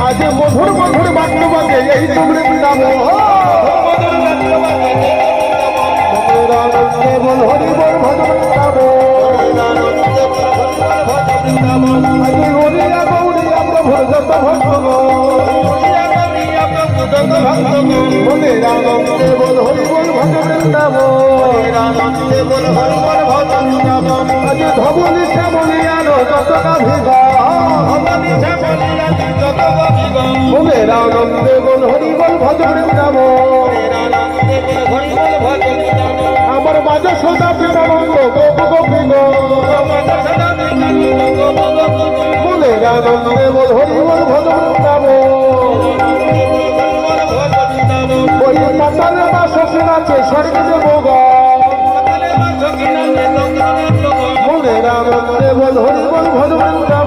আজ মধুর মধুর বাক্য বাজে এই তো বৃন্দাবন আনন্দে বল হরি বল ভজ বৃন্দাবন আজ গরিয়া গৌরিয়া প্রভুর যত ভক্তগণ বলে আনন্দে বল হরি বল ভজ বৃন্দাবন আজ ধবলি শ্যামলি আলো যত গাভিগা বলে আনন্দে বল হরি বল ভজ বৃন্দাবন আমার মাঝে সদা বৃন্দাবন গোপ গোপিগ বলে আনন্দে বল হরি বল ভজ বৃন্দাবন ওই পাতালে বা শশী নাচে স্বর্গে দেবগা বলে আনন্দে বল হরি বল ভজ বৃন্দাবন